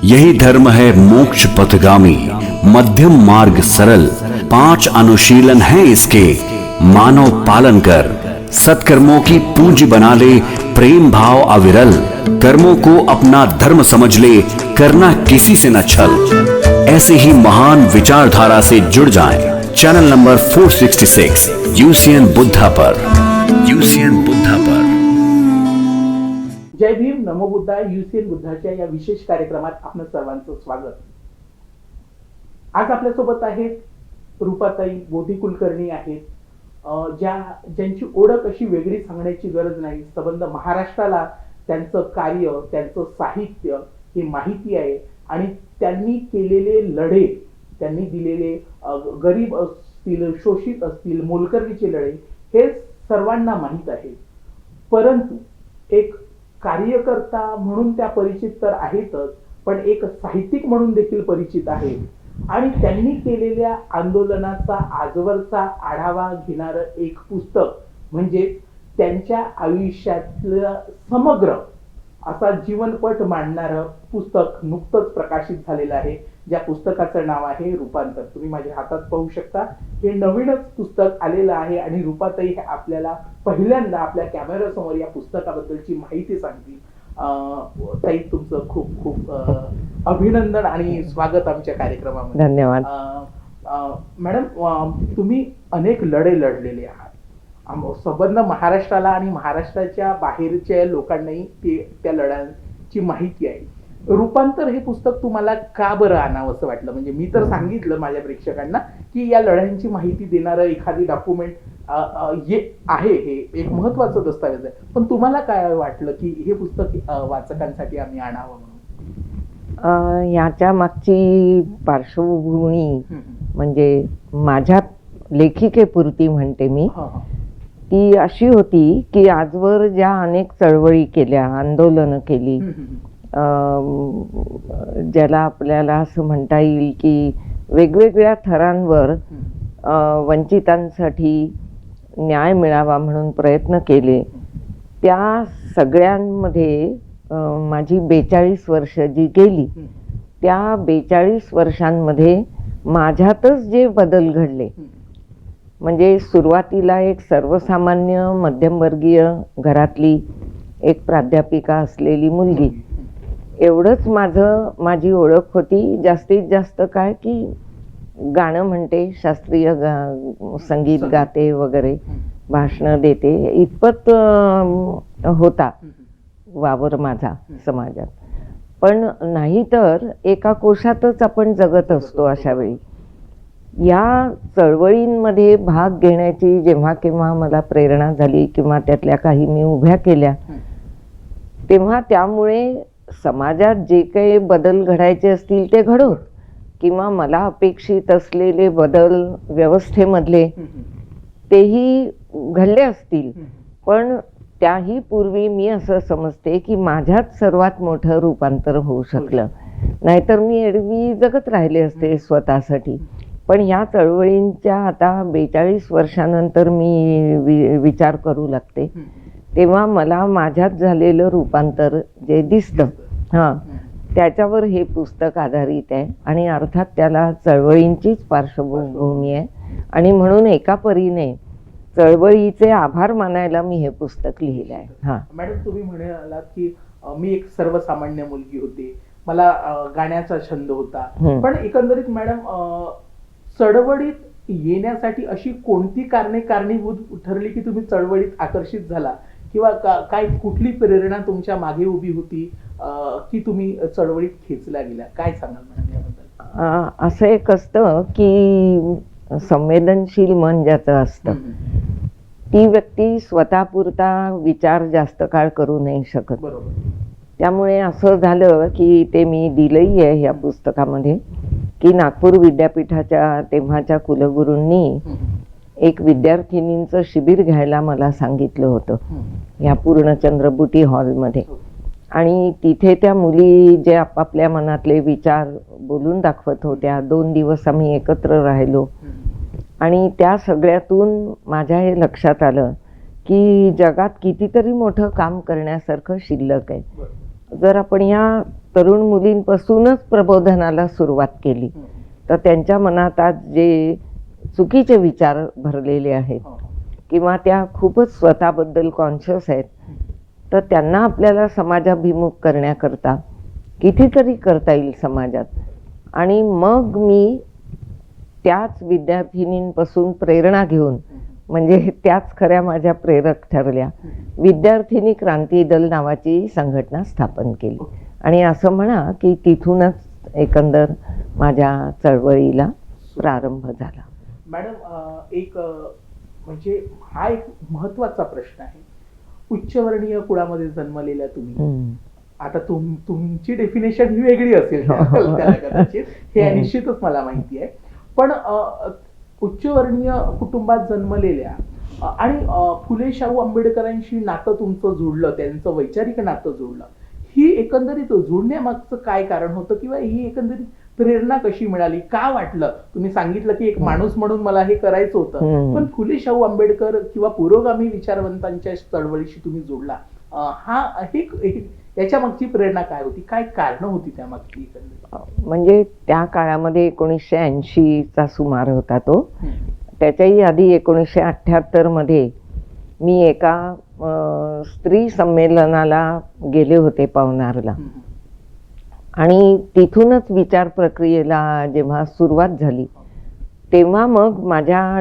यही धर्म है मोक्ष पथगामी, मध्यम मार्ग सरल। 5 अनुशीलन है इसके, मानव पालन कर। सत्कर्मों की पूंजी बना ले, प्रेम भाव अविरल। कर्मों को अपना धर्म समझ ले, करना किसी से न छल। ऐसे ही महान विचारधारा से जुड़ जाएं। चैनल नंबर 466 यूसीएन बुद्धा पर। यूसीएन बुद्धा पर। जय भीम, नमो बुद्धा। यूसीएन बुद्धाच्या या विशेष कार्यक्रमात आपलं सर्वांचं स्वागत। आज आपल्यासोबत आहेत रूपाताई बोधी कुलकर्णी आहेत, ज्यांची ओळख अशी वेगळी सांगण्याची गरज नाही। संबंध महाराष्ट्राला त्यांचं कार्य, त्यांचं साहित्य हे माहिती आहे आणि त्यांनी केलेले लढे, त्यांनी दिलेले गरीब असतील, शोषित असतील, मोलकरणीचे लढे हे सर्वांना माहीत आहे। परंतु एक कार्यकर्ता म्हणून त्या परिचित तर आहेतच, पण एक साहित्यिक म्हणून देखील परिचित आहे आणि त्यांनी केलेल्या आंदोलनाचा आजवरचा आढावा घेणारं एक पुस्तक म्हणजे त्यांच्या आयुष्यातलं समग्र असा जीवनपट मांडणारं पुस्तक नुकतंच प्रकाशित झालेलं आहे, ज्या पुस्तकाचं नाव आहे रूपांतर। तुम्ही माझ्या हातात पाहू शकता, हे नवीनच पुस्तक आलेलं आहे आणि रूपाताई हे आपल्याला पहिल्यांदा आपल्या कॅमेरा समोर या पुस्तकाबद्दलची माहिती सांगतील। ताई, तुमचं खूप खूप अभिनंदन आणि स्वागत आमच्या कार्यक्रमामध्ये। धन्यवाद मॅडम, तुम्ही अनेक लढे लढलेले आहात। संबंध महाराष्ट्राला आणि महाराष्ट्राच्या बाहेरच्या लोकांनाही त्या लढ्यांची माहिती आहे। रूपांतर हे पुस्तक तुम्हाला का बरं आणावं असं वाटलं? म्हणजे मी तर सांगितलं माझ्या प्रेक्षकांना की या लढ्यांची माहिती देणारं एखादी डॉक्युमेंट आहे, हे एक महत्वाचं दस्तावेज आहे, पण तुम्हाला काय वाटलं की हे पुस्तक वाचकांसाठी आम्ही आणावं म्हणून? याच्या मागची पार्श्वभूमी म्हणजे माझ्या लेखिकेपुरती म्हणते मी, ती अशी होती की आजवर ज्या अनेक चळवळी केल्या, आंदोलनं केली, ज्याला आपल्याला असं म्हणता येईल की वेगवेगळ्या थरांवर वंचितांसाठी न्याय मिळावा म्हणून प्रयत्न केले, त्या सगळ्यांमध्ये माझी 42 वर्ष जी गेली, त्या 42 वर्षांमध्ये माझ्यातच जे बदल घडले, म्हणजे सुरुवातीला एक सर्वसामान्य मध्यमवर्गीय घरातली एक प्राध्यापिका असलेली मुलगी, एवढंच माझी ओळख होती। जास्तीत जास्त काय की गाणं म्हणते, शास्त्रीय संगीत गाते वगैरे, भाषणं देते, इतपत होता वावर माझा समाजात। पण नाही तर एका कोशातच आपण जगत असतो अशा वेळी। या चळवळींमध्ये भाग घेण्याची जेव्हा केव्हा मला प्रेरणा झाली किंवा त्यातल्या काही मी उभ्या केल्या, तेव्हा त्यामुळे समाजात जे काही बदल घडायचे असतील ते घडोत, किंवा मला अपेक्षित असलेले बदल व्यवस्थेमधले तेही घडले असतील, पण त्याही पूर्वी मी असं समजते की माझ्यात सर्वात मोठं रूपांतर होऊ शकलं, नाहीतर मी एरवी जगत राहिले असते स्वतःसाठी। पण ह्या चळवळींच्या आता 42 वर्षानंतर मी विचार करू लागते, तेव्हा मला माझ्यात झालेलं रूपांतर जे दिसतं, त्याच्यावर हे पुस्तक आधारित आहे आणि अर्थात त्याला चळवळींचीच पार्श्वभूमी आहे आणि म्हणून एका परीने चळवळीचे आभार मानायला मी हे पुस्तक लिहिलं आहे। मॅडम, तुम्ही म्हणालात की मी एक सर्वसामान्य मुलगी होते, मला गाण्याचा छंद होता, पण एकंदरीत मॅडम चळवळीत येण्यासाठी अशी कोणती कारणीभूत ठरली की तुम्ही चळवळीत आकर्षित झाला, किंवा काय कुठली प्रेरणा तुमच्या मागे उभी होती की तुम्ही चळवळीत खेचल्या गेल्या? काय सांगाल मॅडम याबद्दल? असं एक असतं की संवेदनशील मन ज्याचं असतं, ती व्यक्ती स्वतःपुरता विचार जास्त काळ करू नाही शकत। बरोबर। त्यामुळे असं झालं की ते मी दिलंही आहे या पुस्तकामध्ये की नागपूर विद्यापीठाच्या तेव्हाच्या कुलगुरूंनी एक विद्यार्थिनींचं शिबिर घ्यायला मला सांगितलं होतं या पूर्णचंद्र बुटी हॉलमध्ये, आणि तिथे त्या मुली जे आपापल्या मनातले विचार बोलून दाखवत होत्या, 2 दिवस आम्ही एकत्र राहिलो आणि त्या सगळ्यातून माझ्या हे लक्षात आलं की जगात कितीतरी मोठं काम करण्यासारखं शिल्लक आहे। जर आपण या तरुण मुलींपासूनच प्रबोधनाला सुरुवात केली, तर त्यांच्या मनात आज जे चुकीचे विचार भरलेले आहेत किंवा त्या खूपच स्वतःबद्दल कॉन्शियस आहेत, तर त्यांना आपल्याला समाजाभिमुख करण्याकरता कितीतरी करता येईल समाजात. आणि मग मी त्याच विद्यार्थिनींपासून प्रेरणा घेऊन, म्हणजे त्याच खऱ्या माझ्या प्रेरक ठरल्या, विद्यार्थिनी क्रांती दल नावाची संघटना स्थापन केली. आणि असं म्हणा की तिथूनच एकंदर माझ्या चळवळीला प्रारंभ झाला. मॅडम, एक म्हणजे हा एक महत्वाचा प्रश्न आहे. उच्चवर्णीय कुळामध्ये जन्मलेल्या तुम्ही, आता तुमची डेफिनेशन ही वेगळी असेल त्याला कदाचित, हे निश्चितच मला माहिती आहे. पण उच्चवर्णीय कुटुंबात जन्मलेल्या आणि फुले शाहू आंबेडकरांशी नातं तुमचं जुळलं, त्यांचं वैचारिक नातं जुळलं, ही एकंदरीत जुळण्यामागचं काय कारण होतं किंवा ही एकंदरीत प्रेरणा कशी मिळाली? का वाटलं? तुम्ही सांगितलं की एक माणूस म्हणून मला हे करायचं होतं, पण फुले शाहू आंबेडकर किंवा पुरोगामी विचारवंतांच्या चळवळीशी तुम्ही जोडला, याच्या मागची प्रेरणा काय होती? काय कारण होती त्यामागची? म्हणजे त्या काळामध्ये 1980चा सुमार होता तो. त्याच्याही आधी 1978 मध्ये मी एका स्त्री संमेलनाला गेले होते पवनारला. आणि तिथूनच विचार प्रक्रियेला जेव्हा सुरुवात झाली, तेव्हा मग माझ्या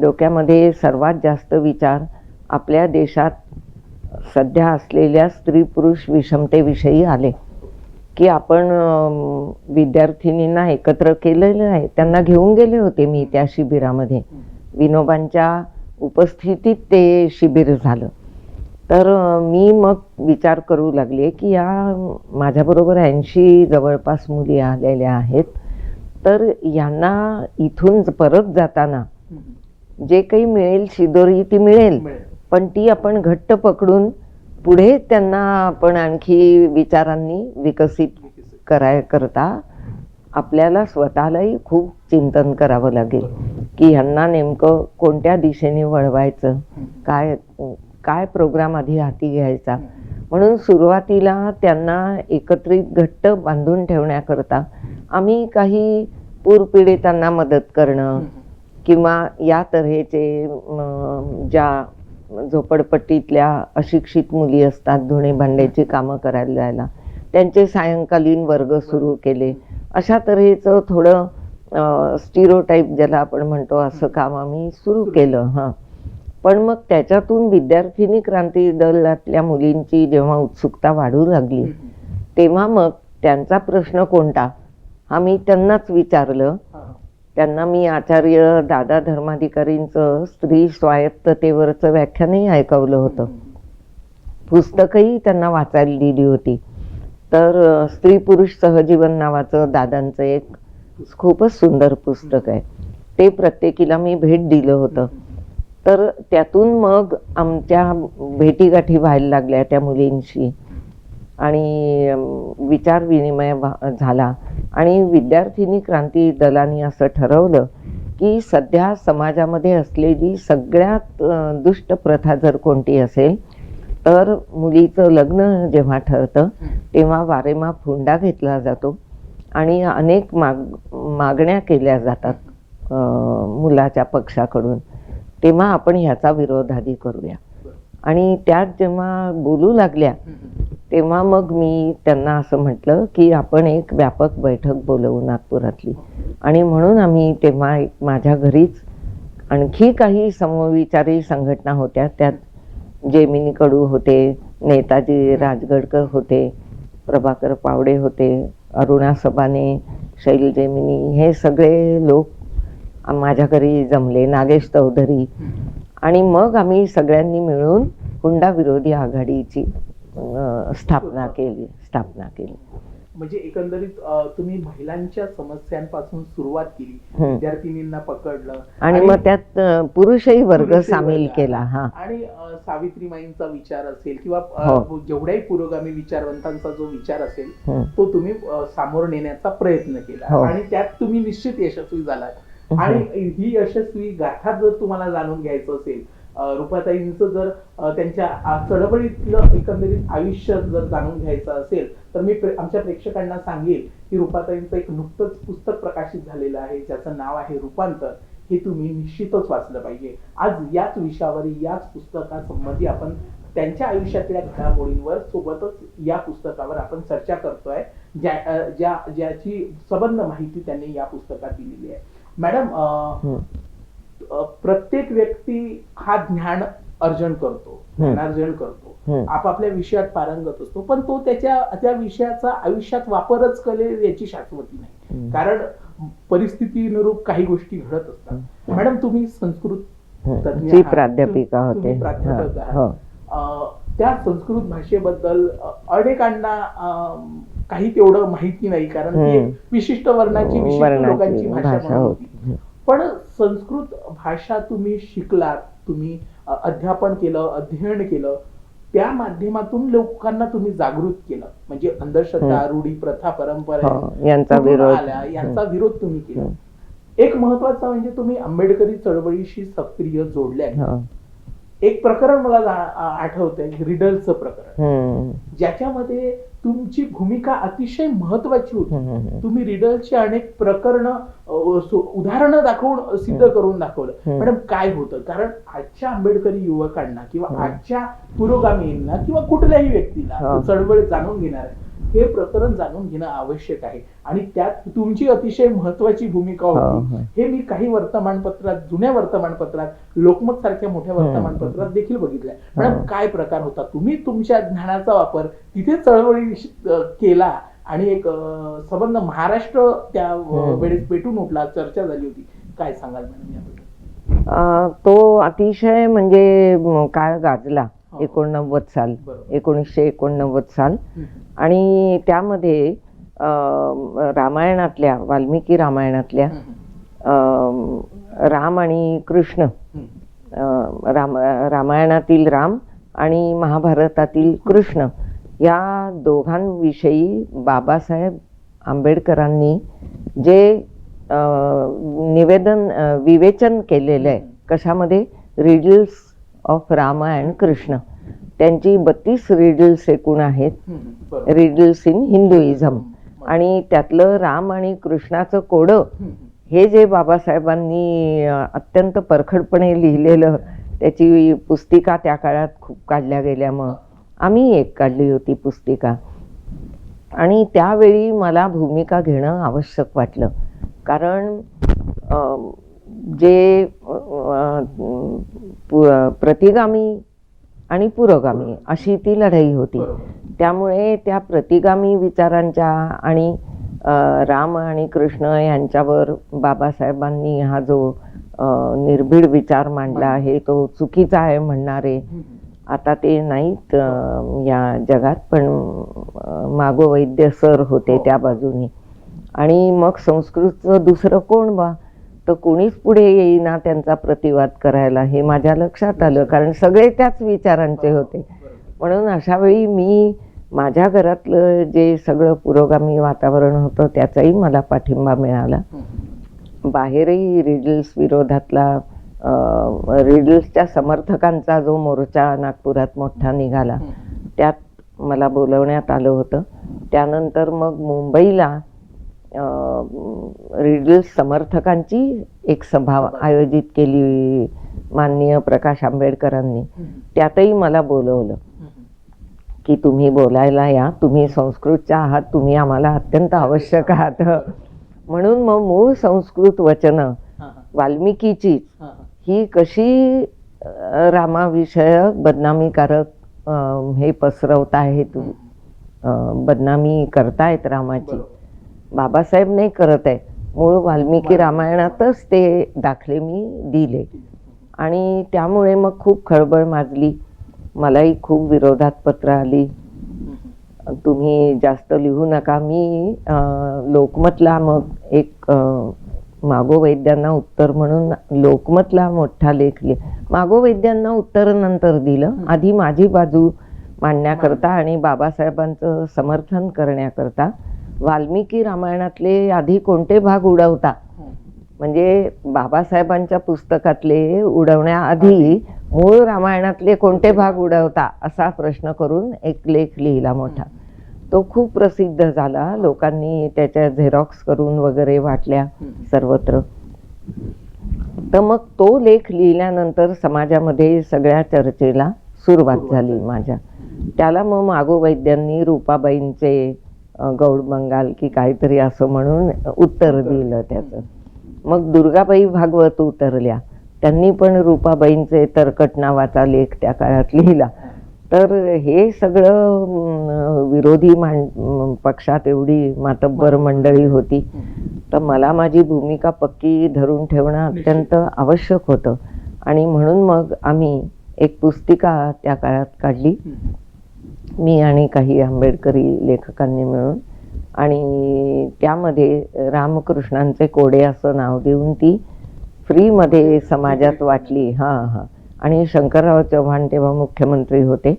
डोक्यामध्ये सर्वात जास्त विचार आपल्या देशात सध्या असलेल्या स्त्री पुरुष विषमतेविषयी आले. की आपण विद्यार्थिनींना एकत्र केलेलं आहे, त्यांना घेऊन गेले होते मी त्या शिबिरामध्ये. विनोबांच्या उपस्थितीत ते शिबिर झालं. तर मी मग विचार करू लागले की या माझ्याबरोबर 80 जवळपास मुली आलेल्या आहेत, तर यांना इथून परत जाताना जे काही मिळेल शिदोरी ती मिळेल, पण ती आपण घट्ट पकडून पुढे त्यांना आपण आणखी विचारांनी विकसित करता आपल्याला स्वतःलाही खूप चिंतन करावं लागेल की ह्यांना नेमकं कोणत्या दिशेने वळवायचं, काय प्रोग्राम आधी हाती घ्यायचा. म्हणून सुरुवातीला त्यांना एकत्रित घट्ट बांधून ठेवण्याकरता आम्ही काही पूरपीडितांना मदत करणं किंवा या तऱ्हेचे ज्या झोपडपट्टीतल्या अशिक्षित मुली असतात, धुणे भांड्याची कामं करायला जायला, त्यांचे सायंकालीन वर्ग सुरू केले. अशा तऱ्हेचं थोडं स्टिरियोटाईप ज्याला आपण म्हणतो असं काम आम्ही सुरू केलं. पण मग त्याच्यातून विद्यार्थिनी क्रांती दलातल्या मुलींची जेव्हा उत्सुकता वाढू लागली, तेव्हा मग त्यांचा प्रश्न कोणता हा मी त्यांनाच विचारलं. त्यांना मी आचार्य दादा धर्माधिकारींचं स्त्री स्वायत्ततेवरचं व्याख्यानही ऐकवलं होतं. पुस्तकही त्यांना वाचायला दिली होती. तर स्त्री पुरुष सहजीवन नावाचं दादांचं एक खूपच सुंदर पुस्तक आहे, ते प्रत्येकीला मी भेट दिलं होतं. तर त्यातून मग आमच्या भेटीगाठी व्हायला लागल्या त्या मुलींशी आणि विचार विनिमय झाला. आणि विद्यार्थिनी क्रांती दलाने असं ठरवलं की सध्या समाजामध्ये असलेली सगळ्यात दुष्ट प्रथा जर कोणती असेल तर मुलीचं लग्न जेव्हा ठरतं तेव्हा वारेमाप हुंडा घेतला जातो आणि अनेक मागण्या केल्या जातात मुलाच्या पक्षाकडून. तेव्हा आपण ह्याचा विरोध आधी करूया. आणि त्यात जेव्हा बोलू लागल्या तेव्हा मग मी त्यांना असं म्हटलं की आपण एक व्यापक बैठक बोलवू नागपुरातली. आणि म्हणून आम्ही तेव्हा माझ्या घरीच आणखी काही समविचारी संघटना होत्या. त्यात जेमिनी कडू होते, नेताजी राजगडकर होते, प्रभाकर पावडे होते, अरुणा सबाने, शैल जेमिनी, हे सगळे लोक माझ्या घरी जमले, नागेश चौधरी. आणि मग आम्ही सगळ्यांनी मिळून हुंडा विरोधी आघाडीची स्थापना केली. म्हणजे एकंदरीत तुम्ही महिलांच्या समस्यांपासून सुरुवात केली, विद्यार्थिनींना पकडलं आणि मग त्यात पुरुषही वर्ग सामील केला. आणि सावित्रीमाईंचा विचार असेल किंवा जेवढ्याही पुरोगामी विचारवंतांचा जो विचार असेल तो तुम्ही सामोर नेण्याचा प्रयत्न केला आणि त्यात तुम्ही निश्चित यशस्वी झालात. आणि ही यशस्वी गाथा जर तुम्हाला जाणून घ्यायचं असेल रुपाताईंचं जर त्यांच्या चळवळीतलं एकंदरीत आयुष्य जर जाणून घ्यायचं असेल तर मी आमच्या प्रेक्षकांना सांगेल की रुपाताईंचं एक नुकतंच पुस्तक प्रकाशित झालेलं आहे ज्याचं नाव आहे रूपांतर. हे तुम्ही निश्चितच वाचलं पाहिजे. आज याच विषयावर याच पुस्तकासंबंधी आपण त्यांच्या आयुष्यातल्या घडामोडींवर सोबतच या पुस्तकावर आपण चर्चा करतोय ज्याची सबंध माहिती त्यांनी या पुस्तकात दिलेली आहे. मॅडम, प्रत्येक व्यक्ती हा ज्ञान अर्जन करतो, ज्ञानार्जन करतो, आपापल्या विषयात पारंगत असतो, पण तो त्या विषयाचा आयुष्यात वापरच करेल याची शाश्वती नाही, कारण परिस्थितीनुरूप काही गोष्टी घडत असतात. मॅडम, तुम्ही संस्कृत प्राध्यापिका होते. प्राध्यापक आहात. त्या संस्कृत भाषेबद्दल अनेकांना काही तेवढं माहिती नाही, कारण ती विशिष्ट वर्णाची विशिष्ट लोकांची भाषा होती. पण संस्कृत भाषा तुम्ही शिकलात, तुम्ही अध्यापन केलं, अध्ययन केलं, त्या माध्यमातून लोकांना तुम्ही जागृत केलं, म्हणजे अंधश्रद्धा, रूढी, प्रथा, परंपरा यांचा विरोध तुम्ही केला. एक महत्वाचा म्हणजे तुम्ही आंबेडकरी चळवळीशी सक्रिय जोडल्या. एक प्रकरण मला आठवतंय, रिडलचं प्रकरण, ज्याच्यामध्ये तुमची भूमिका अतिशय महत्वाची होती. तुम्ही रिडलची अनेक उदाहरणं दाखवून सिद्ध करून दाखवलं. मॅडम, काय होतं, कारण आजच्या आंबेडकरी युवकांना किंवा आजच्या पुरोगामींना किंवा कुठल्याही व्यक्तीला चळवळ जाणून घेणार हे प्रकरण जाणून घेणं आवश्यक आहे, आणि त्यात तुमची अतिशय महत्वाची भूमिका होती. हे मी काही वर्तमानपत्रात, जुन्या वर्तमानपत्रात, लोकमत सारख्या मोठ्या वर्तमानपत्रात देखील बघितलंय. मॅडम, काय प्रकार होता, तुम्ही तुमच्या ज्ञानाचा वापर तिथे चळवळी केला आणि एक संबंध महाराष्ट्र त्या वेळेस पेटून उठला, चर्चा झाली होती, काय सांगाल मॅडम याबद्दल? तो अतिशय म्हणजे काळ गाजला. 89 साल, 1989 साल, आणि त्यामध्ये रामायणातल्या, वाल्मिकी रामायणातल्या राम आणि कृष्ण, रामायणातील राम आणि महाभारतातील कृष्ण या दोघांविषयी बाबासाहेब आंबेडकरांनी जे विवेचन केलेलं आहे, कशामध्ये, riddles of Rama and Krishna, त्यांची 32 रिडल्स एकूण आहेत, रिडल्स इन हिंदुइझम, आणि त्यातलं राम आणि कृष्णाचं कोडं हे जे बाबासाहेबांनी अत्यंत परखडपणे लिहिलेलं, त्याची पुस्तिका त्या काळात खूप काढल्या गेल्यामुळं आम्ही एक काढली होती पुस्तिका, आणि त्यावेळी मला भूमिका घेणं आवश्यक वाटलं, कारण जे प्रतिगामी आणि पुरोगामी अशी ती लढाई होती. त्यामुळे त्या प्रतिगामी विचारांच्या आणि राम आणि कृष्ण यांच्यावर बाबासाहेबांनी हा जो निर्भीड विचार मांडला आहे तो चुकीचा आहे म्हणणारे आता ते नाहीत या जगात, पण मागो वैद्य सर होते त्या बाजूनी. आणि मग संस्कृतचं दुसरं कोण बा, तर कोणीच पुढे येईना त्यांचा प्रतिवाद करायला, हे माझ्या लक्षात आलं, कारण सगळे त्याच विचारांचे होते. म्हणून अशा वेळी मी माझ्या घरातलं जे सगळं पुरोगामी वातावरण होतं त्याचाही मला पाठिंबा मिळाला. बाहेरही रिडल्स विरोधातला, रिडल्सच्या समर्थकांचा जो मोर्चा नागपुरात मोठा निघाला त्यात मला बोलवण्यात आलं होतं. त्यानंतर मग मुंबईला रिडल्स समर्थकांची एक सभा आयोजित केली माननीय प्रकाश आंबेडकरांनी. त्यातही मला बोलवलं की तुम्ही बोलायला या, तुम्ही संस्कृतच्या आहात, तुम्ही आम्हाला अत्यंत आवश्यक आहात. म्हणून मग मूळ संस्कृत वचनं वाल्मिकीची ही कशी रामाविषयक बदनामीकारक हे पसरवतायत, बदनामी करतायत रामाची, बाबासाहेब नाही करत आहे, मूळ वाल्मिकी रामायणातच ते दाखले मी दिले. आणि त्यामुळे मग खूप खळबळ माजली, मलाही खूप विरोधात पत्र आली, तुम्ही जास्त लिहू नका. मी लोकमतला मग एक मागो वैद्यांना उत्तर म्हणून लोकमतला मोठा लेख मागो वैद्यांना उत्तर नंतर दिलं, आधी माझी बाजू मांडण्याकरता आणि बाबासाहेबांचं समर्थन करण्याकरता वाल्मिकी रामायणातले आधी कोणते भाग उडवता, म्हणजे बाबासाहेबांच्या पुस्तकातले उडवण्याआधी मूळ रामायणातले कोणते भाग उडवता असा प्रश्न करून एक लेख लिहिला मोठा. तो खूप प्रसिद्ध झाला. लोकांनी त्याच्या झेरॉक्स करून वगैरे वाटल्या सर्वत्र. तर मग तो लेख लिहिल्यानंतर समाजामध्ये सगळ्या चर्चेला सुरुवात झाली माझ्या. त्याला मग मागो वैद्यांनी रूपाबाईंचे गौड बंगाल की काहीतरी असं म्हणून उत्तर दिलं त्याचं. मग दुर्गाबाई भागवत उतरल्या, त्यांनी पण रूपाबाईंचे तरकट नावाचा लेख त्या काळात लिहिला. तर हे सगळं विरोधी पक्षात एवढी मातब्बर मंडळी होती, तर मला माझी भूमिका पक्की धरून ठेवणं अत्यंत आवश्यक होतं. आणि म्हणून मग आम्ही एक पुस्तिका त्या काळात काढली, मी आणि काही आंबेडकरी लेखकांनी मिळून. आणि त्यामध्ये रामकृष्णांचे कोडे असं नाव देऊन ती फ्रीमध्ये समाजात वाटली. आणि शंकरराव चव्हाण तेव्हा मुख्यमंत्री होते,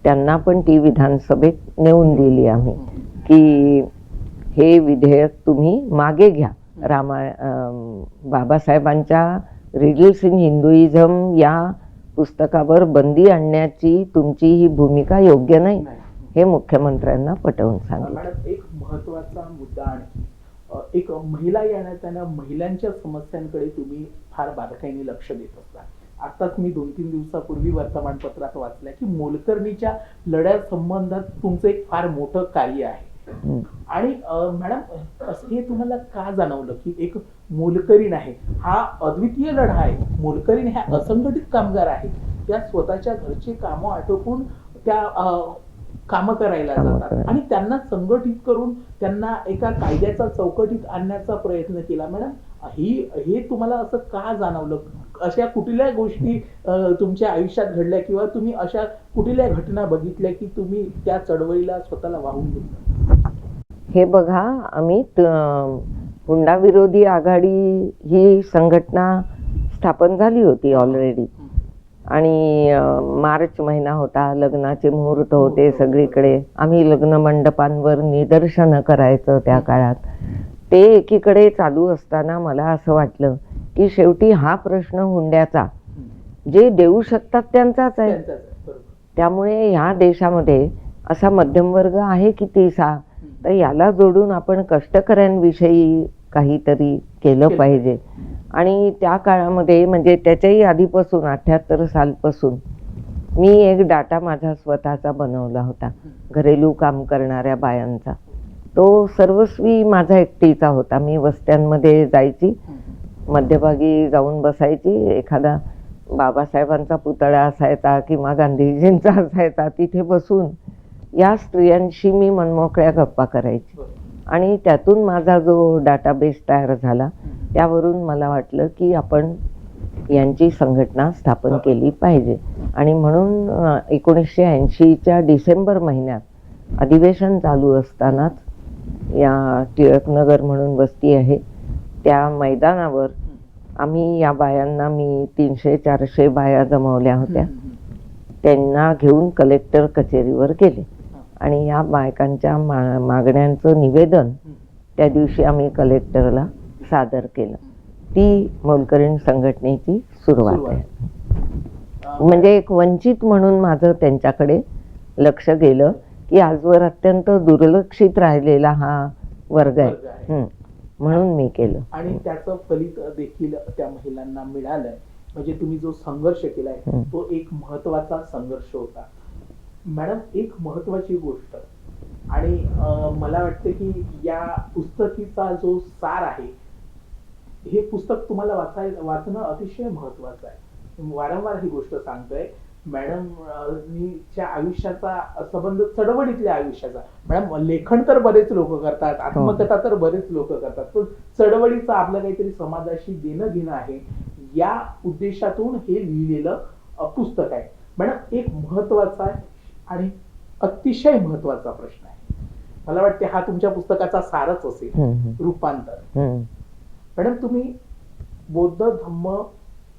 त्यांना पण ती विधानसभेत नेऊन दिली आम्ही की हे विधेयक तुम्ही मागे घ्या. बाबासाहेबांच्या रिडल्स इन हिंदुइझम या पुस्तकावर बंदी आणण्याची तुमची ही भूमिका योग्य नाही, हे मुख्यमंत्र्यांना पटवून सांगितलं. मॅडम, एक महत्वाचा मुद्दा आणखी, एक महिला येण्याच्या महिलांच्या समस्यांकडे तुम्ही फार बारकाईने लक्ष देत असता. आताच मी 2-3 दिवसापूर्वी वर्तमानपत्रात वाचलं की मोलकरणीच्या लढ्या संबंधात तुमचं एक फार मोठं कार्य आहे. आणि मॅडम, हे तुम्हाला का जाणवलं की एक मोलकरीण आहे, हा अद्वितीय लढा आहे. मोलकरीण ह्या असंघटित कामगार आहेत, त्या स्वतःच्या घरचे कामं आटोपून त्या कामं करायला जातात आणि त्यांना संघटित करून त्यांना एका कायद्याचा चौकटीत आणण्याचा प्रयत्न केला. मॅडम, हे तुम्हाला असं का जाणवलं? अशा कुठल्या गोष्टी तुमच्या आयुष्यात घडल्या किंवा तुम्ही अशा कुठल्या घटना बघितल्या की तुम्ही त्या चळवळीला स्वतःला वाहून घेतलं? हे बघा, आम्ही हुंडा विरोधी आघाडी ही संघटना स्थापन झाली होती ऑलरेडी. आणि मार्च महिना होता, लग्नाचे मुहूर्त होते सगळीकडे. आम्ही लग्न मंडपांवर निदर्शनं करायचं त्या काळात. ते एकीकडे चालू असताना मला असं वाटलं की शेवटी हा प्रश्न हुंड्याचा जे देऊ शकतात त्यांचाच आहे. त्यामुळे ह्या देशामध्ये असा मध्यमवर्ग आहे कितीसा, तर याला जोडून आपण कष्टकऱ्यांविषयी काहीतरी केलं पाहिजे. आणि त्या काळामध्ये म्हणजे त्याच्याही आधीपासून 78 सालपासून मी एक डाटा माझा स्वतःचा बनवला होता घरेलू काम करणाऱ्या बायांचा. तो सर्वस्वी माझा एकटीचा होता. मी वस्त्यांमध्ये जायची, मध्यभागी जाऊन बसायची. एखादा बाबासाहेबांचा पुतळा असायचा किंवा गांधीजींचा असायचा, तिथे बसून या स्त्रियांशी मी मनमोकळ्या गप्पा करायची. आणि त्यातून माझा जो डाटाबेस तयार झाला, त्यावरून मला वाटलं की आपण यांची संघटना स्थापन केली पाहिजे. आणि म्हणून 1980च्या डिसेंबर महिन्यात अधिवेशन चालू असतानाच या टिळकनगर म्हणून वस्ती आहे, त्या मैदानावर आम्ही या बायांना, मी 300-400 बाया जमवल्या होत्या, त्यांना घेऊन कलेक्टर कचेरीवर गेले. आणि या बायकांच्या मागण्यांचं निवेदन त्या दिवशी आम्ही कलेक्टरला सादर केलं. ती मोलकरीण संघटनेची सुरुवात आहे. म्हणजे एक वंचित म्हणून माझं त्यांच्याकडे लक्ष गेलं की आजवर अत्यंत दुर्लक्षित राहिलेला हा वर्ग आहे, म्हणून मी केलं. आणि त्याचं फलित देखील त्या महिलांना मिळालंय. म्हणजे तुम्ही जो संघर्ष केलाय तो एक महत्वाचा संघर्ष होता. मॅडम, एक महत्वाची गोष्ट, आणि मला वाटतं की या पुस्तकीचा जो सार आहे, हे पुस्तक तुम्हाला वाचणं अतिशय महत्वाचं आहे. वारंवार ही गोष्ट सांगतोय. मॅडमच्या आयुष्याचा संबंध चळवळीतल्या आयुष्याचा. मॅडम, लेखन तर बरेच लोक करतात, आत्मकथा तर बरेच लोक करतात, पण चळवळीचं आपलं काहीतरी समाजाशी देणं घेणं आहे, या उद्देशातून हे लिहिलेलं पुस्तक आहे. मॅडम, एक महत्वाचा आणि अतिशय महत्वाचा प्रश्न आहे, मला वाटते हा तुमच्या पुस्तकाचा सारच असेल, रूपांतर. मॅडम, तुम्ही बौद्ध धम्म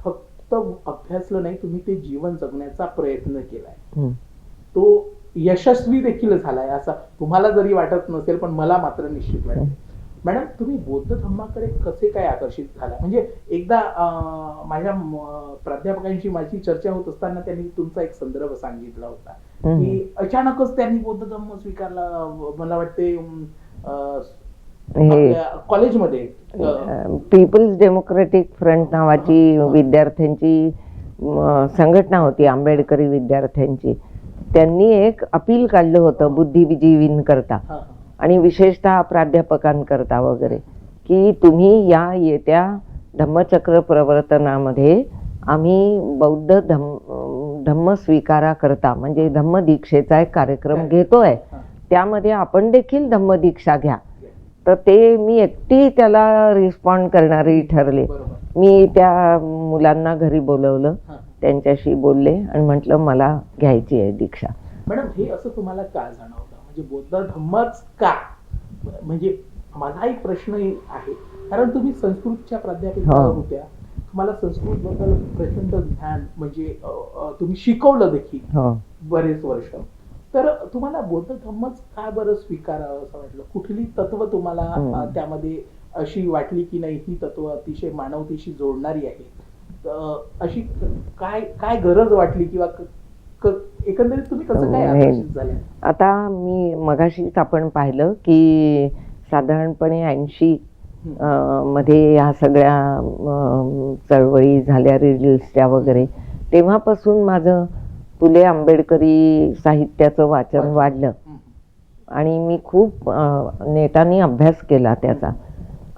फक्त अभ्यासलं नाही, तुम्ही ते जीवन जगण्याचा प्रयत्न केलाय. तो यशस्वी देखील झालाय असं तुम्हाला जरी वाटत नसेल, पण मला मात्र निश्चित वाटते. मॅडम, तुम्ही बौद्ध धम्माकडे कसे काय आकर्षित झाला? म्हणजे एकदा माझ्या प्राध्यापकांशी माझी चर्चा होत असताना त्यांनी तुमचा एक संदर्भ सांगितला होता की अचानकच त्यांनी बौद्ध धम्म स्वीकारला. मला वाटते कॉलेजमध्ये पीपल्स डेमोक्रेटिक फ्रंट नावाची विद्यार्थ्यांची संघटना होती, आंबेडकरी विद्यार्थ्यांची. त्यांनी एक अपील काढलं होतं बुद्धिजीवींकरता आणि विशेषतः प्राध्यापकांकरता वगैरे, की तुम्ही या येत्या धम्मचक्र प्रवर्तनामध्ये आम्ही बौद्ध धम्म स्वीकाराकरता म्हणजे धम्मदीक्षेचा एक कार्यक्रम घेतोय, त्यामध्ये आपण देखील धम्मदीक्षा घ्या. तर ते मी एकटी त्याला रिस्पॉन्ड करणारी ठरले. मी त्या मुलांना घरी बोलवलं, त्यांच्याशी बोलले आणि म्हटलं मला घ्यायची आहे दीक्षा. मॅडम, हे असं तुम्हाला का जाणवतं? म्हणजे बौद्ध धम्मच का? म्हणजे माझा एक प्रश्न आहे, कारण तुम्ही संस्कृतच्या प्राध्यापिका होत्या, तुम्हाला संस्कृत बद्दल प्रचंड ज्ञान, म्हणजे तुम्ही शिकवलं देखील बरेच वर्ष. तर तुम्हाला बौद्ध धम्मच का बरं स्वीकारावं असं वाटलं? कुठली तत्व तुम्हाला त्यामध्ये अशी वाटली की नाही ही तत्व अतिशय मानवतेशी जोडणारी आहेत, अशी काय काय गरज वाटली किंवा एकंदरीत तुम्ही कसं काय आकर्षित झाले? आता मी मगाशीच आपण पाहिलं की साधारणपणे 80 मध्ये ह्या सगळ्या चळवळी झाल्या रील्सच्या वगैरे, तेव्हापासून माझं फुले आंबेडकरी साहित्याचं वाचन वाढलं आणि मी खूप नेटाने अभ्यास केला त्याचा.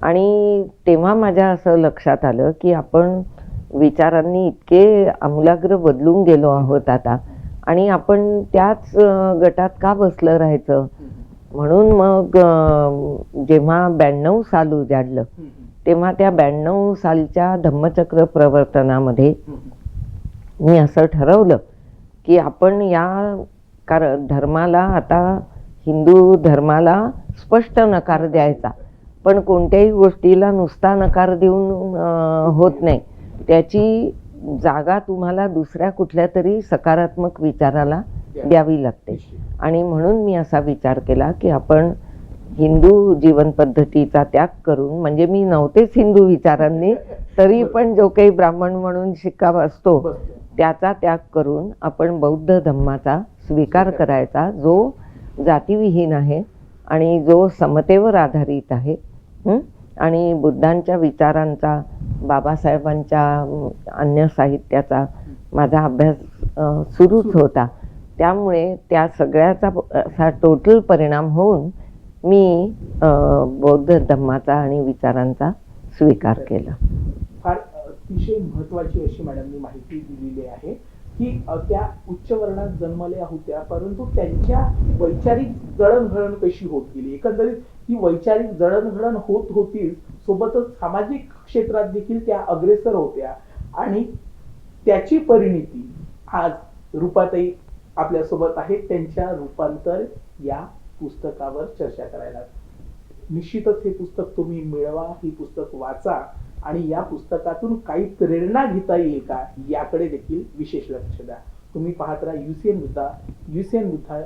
आणि तेव्हा माझ्या असं लक्षात आलं की आपण विचारांनी इतके आमूलाग्र बदलून गेलो आहोत आता, आणि आपण त्याच गटात का बसलं राहायचं. म्हणून मग जेव्हा 92 साल उजाडलं तेव्हा त्या 92 सालच्या धम्मचक्र प्रवर्तनामध्ये मी असं ठरवलं की आपण या धर्माला, आता हिंदू धर्माला स्पष्ट नकार द्यायचा, पण कोणत्याही गोष्टीला नुसता नकार देऊन होत नाही, त्याची जागा तुम्हाला दुसऱ्या कुठल्या तरी सकारात्मक विचाराला द्यावी लागते. आणि म्हणून मी असा विचार केला की आपण हिंदू जीवन पद्धतीचा त्याग करून, म्हणजे मी नव्हतेच हिंदू विचारांनी, तरी पण जो काही ब्राह्मण म्हणून शिक्का असतो त्याचा त्याग करून आपण बौद्ध धम्माचा स्वीकार करायचा, जो जातीविहीन आहे आणि जो समतेवर आधारित आहे. आणि बुद्धांच्या विचारांचा, बाबासाहेबांच्या अन्य साहित्याचा माझा अभ्यास सुरूच होता. त्यामुळे त्या सगळ्याचा असा टोटल परिणाम होऊन मी बौद्ध धम्माचा आणि विचारांचा स्वीकार केला. फार अतिशय महत्वाची अशी मॅडमनी माहिती दिलेली आहे की त्या उच्च वर्णात जन्मल्या होत्या, परंतु त्यांच्या वैचारिक जडणघडण कशी होत गेली, एकंदरीत ही वैचारिक जडणघडण होत होती, सोबतच सामाजिक क्षेत्रात देखील त्या अग्रेसर होत्या, आणि त्याची परिणिती आज रूपाताई आपल्यासोबत आहेत. त्यांच्या रूपांतर या पुस्तकावर चर्चा करायला. निश्चितच हे पुस्तक तुम्ही मिळवा, ही पुस्तक वाचा आणि या पुस्तकातून काही प्रेरणा घेता येईल का याकडे देखील विशेष लक्ष द्या. तुम्ही पाहत राहा युसीएन बुद्धा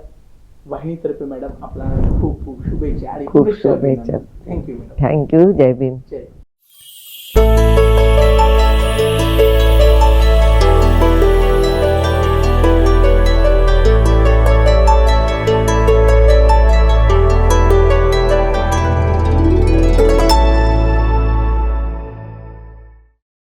वाहिनीतर्फे मॅडम आपला खूप खूप शुभेच्छा आणि खूप शुभेच्छा. थँक्यू. थँक्यू. जय भीम. जय